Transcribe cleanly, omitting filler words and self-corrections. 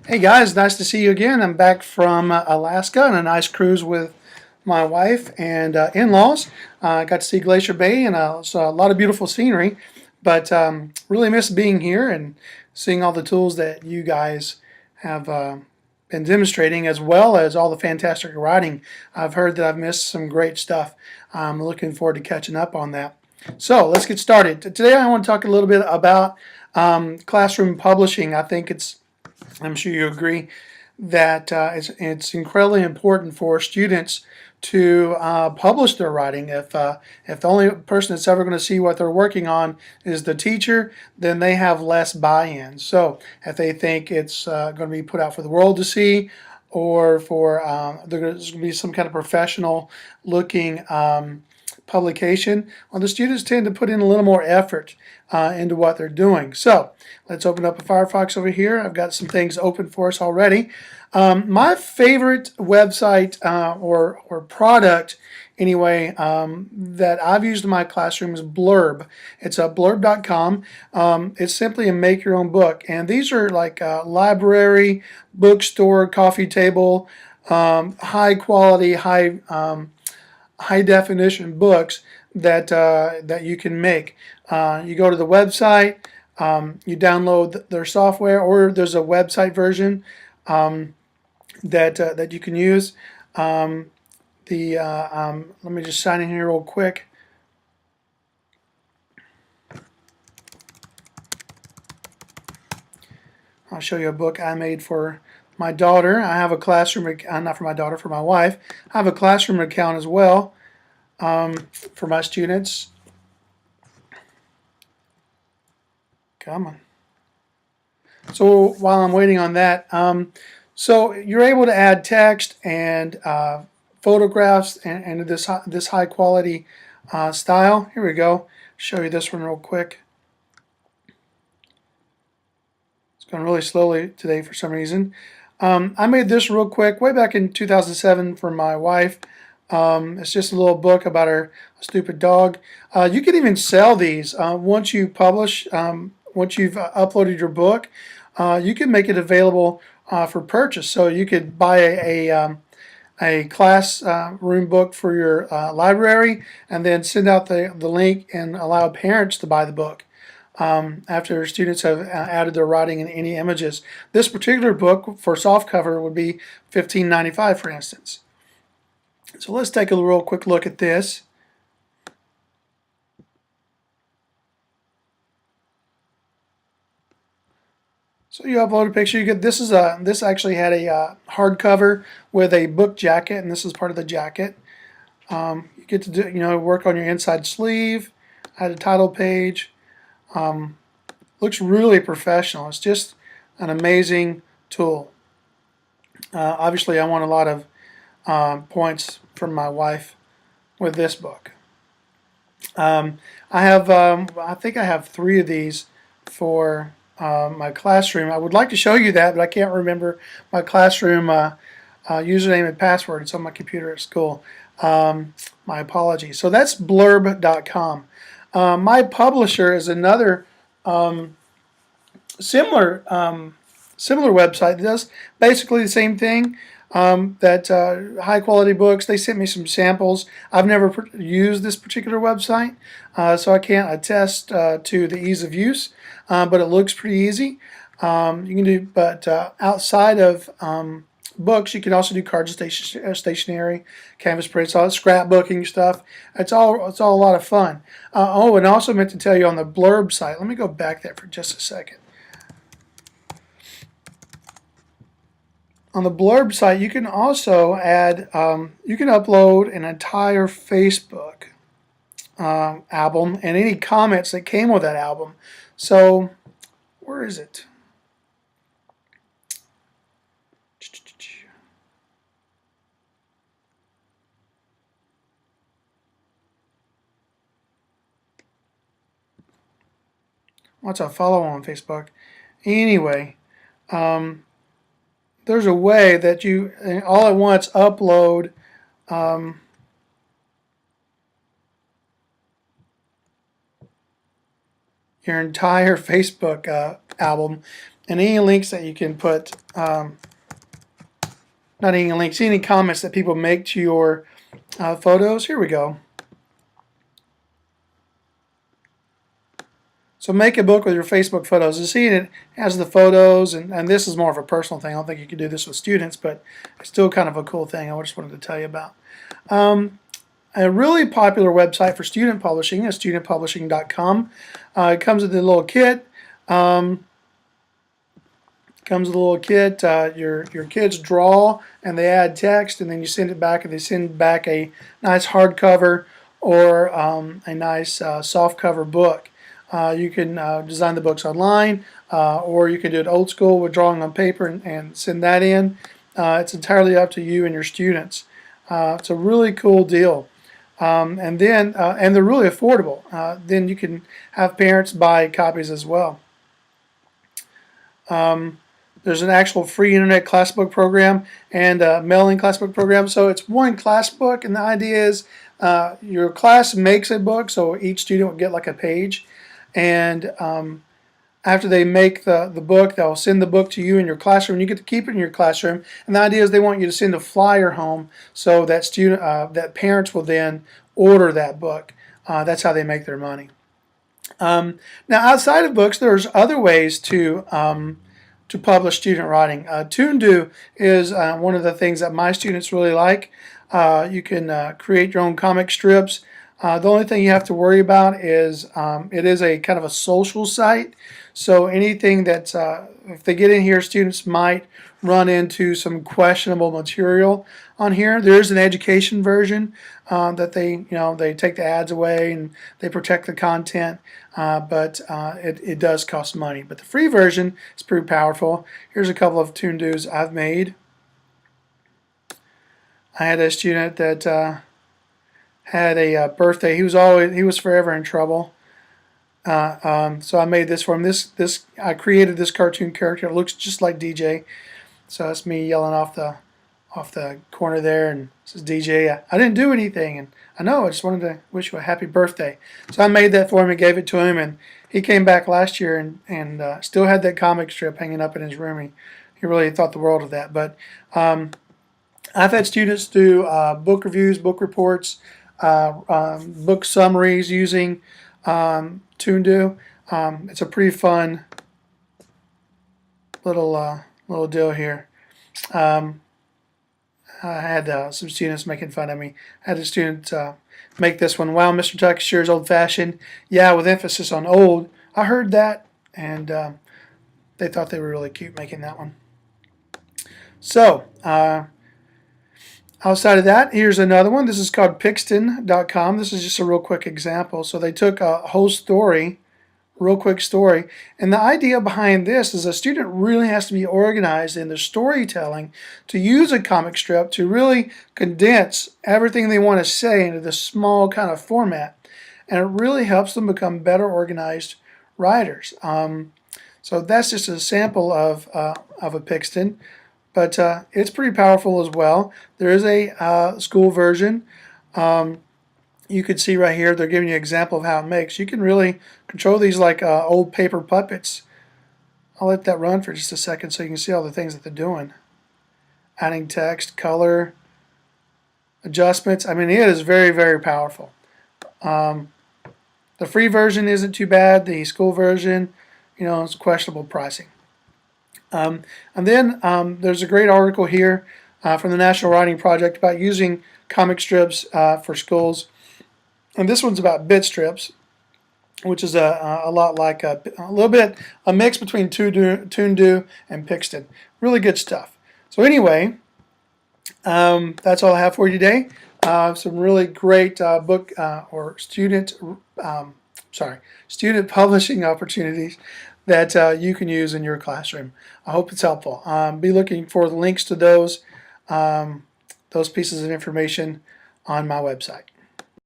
Hey guys, nice to see you again. I'm back from Alaska on a nice cruise with my wife and in-laws. I got to see Glacier Bay and saw a lot of beautiful scenery, but really miss being here and seeing all the tools that you guys have been demonstrating, as well as all the fantastic writing. I've heard that I've missed some great stuff. I'm looking forward to catching up on that. So let's get started. Today I want to talk a little bit about classroom publishing. I'm sure you agree that it's incredibly important for students to publish their writing. If the only person that's ever going to see what they're working on is the teacher, then they have less buy-in. So if they think it's going to be put out for the world to see, or for there's going to be some kind of professional looking publication, well, the students tend to put in a little more effort into what they're doing. So let's open up a Firefox over here. I've got some things open for us already. My favorite website or product anyway that I've used in my classroom is Blurb. It's blurb.com. It's simply a make your own book, and these are like library, bookstore, coffee table, high quality, high definition books that you can make. You go to the website, you download their software, or there's a website version that you can use. Let me just sign in here real quick. I'll show you a book I made for my daughter. I have a classroom, not for my daughter, for my wife. I have a classroom account as well for my students. Come on. So while I'm waiting on that, so you're able to add text and photographs and this high quality style. Here we go. Show you this one real quick. It's going really slowly today for some reason. I made this real quick way back in 2007 for my wife. It's just a little book about her stupid dog. You can even sell these once you publish. Once you've uploaded your book, you can make it available for purchase. So you could buy a classroom book for your library, and then send out the link and allow parents to buy the book after students have added their writing and any images. This particular book for softcover would be $15.95, for instance. So let's take a real quick look at this. So you upload a picture. You get this actually had a hardcover with a book jacket, and this is part of the jacket. You get to do work on your inside sleeve. I had a title page. Looks really professional. It's just an amazing tool. Obviously, I want a lot of points from my wife with this book. I think I have 3 of these for my classroom. I would like to show you that, but I can't remember my classroom username and password. It's on my computer at school. My apologies. So that's blurb.com. My publisher is another similar website that does basically the same thing. High quality books. They sent me some samples. I've never used this particular website, so I can't attest to the ease of use, but it looks pretty easy. You can do, but outside of books, you can also do cards and stationery, canvas prints, all that scrapbooking stuff. It's all a lot of fun. Oh, and I also meant to tell you on the Blurb site. Let me go back there for just a second. On the Blurb site, you can also add, you can upload an entire Facebook album and any comments that came with that album. So, where is it? What's a follow on Facebook? Anyway, there's a way that you all at once upload your entire Facebook album, and any links that you can put, not any links, any comments that people make to your photos. Here we go. So make a book with your Facebook photos. You see it has the photos, and this is more of a personal thing. I don't think you can do this with students, but it's still kind of a cool thing I just wanted to tell you about. A really popular website for student publishing is studentpublishing.com. It comes with a little kit. Your kids draw and they add text, and then you send it back, and they send back a nice hardcover or a nice softcover book. You can design the books online, or you can do it old school with drawing on paper and send that in. It's entirely up to you and your students. It's a really cool deal. And they're really affordable. Then you can have parents buy copies as well. There's an actual free internet class book program and a mailing class book program. So it's one class book, and the idea is your class makes a book, so each student will get like a page. And after they make the book, they'll send the book to you in your classroom. You get to keep it in your classroom. And the idea is they want you to send a flyer home so that that parents will then order that book. That's how they make their money. Now, outside of books, there's other ways to publish student writing. Toondoo is one of the things that my students really like. You can create your own comic strips. The only thing you have to worry about is it is a kind of a social site. So anything that's, if they get in here, students might run into some questionable material on here. There is an education version that they take the ads away and they protect the content, but it does cost money. But the free version is pretty powerful. Here's a couple of Toondoos I've made. I had a student that had a birthday. He was forever in trouble. So I made this for him. I created this cartoon character. It looks just like DJ. So that's me yelling off the corner there, and it says DJ. I didn't do anything, and I know. I just wanted to wish you a happy birthday. So I made that for him and gave it to him, and he came back last year and still had that comic strip hanging up in his room. He really thought the world of that. But I've had students do book reviews, book reports, book summaries using Toondoo. It's a pretty fun little deal here. I had some students making fun of me. I had a student make this one. Wow, Mr. Tuck sure is old-fashioned. Yeah, with emphasis on old. I heard that, and they thought they were really cute making that one. So, outside of that, here's another one. This is called Pixton.com. This is just a real quick example. So they took a whole story, real quick story, and the idea behind this is a student really has to be organized in their storytelling to use a comic strip to really condense everything they want to say into this small kind of format, and it really helps them become better organized writers. So that's just a sample of a Pixton. But it's pretty powerful as well. There is a school version. You can see right here, they're giving you an example of how it makes. You can really control these like old paper puppets. I'll let that run for just a second so you can see all the things that they're doing. Adding text, color, adjustments. I mean, it is very, very powerful. The free version isn't too bad. The school version, it's questionable pricing. And then there's a great article here from the National Writing Project about using comic strips for schools. And this one's about bit strips, which is a lot like a little bit a mix between Toondoo and Pixton. Really good stuff. So anyway, that's all I have for you today. Some really great book or student publishing opportunities that you can use in your classroom. I hope it's helpful. Be looking for the links to those pieces of information on my website.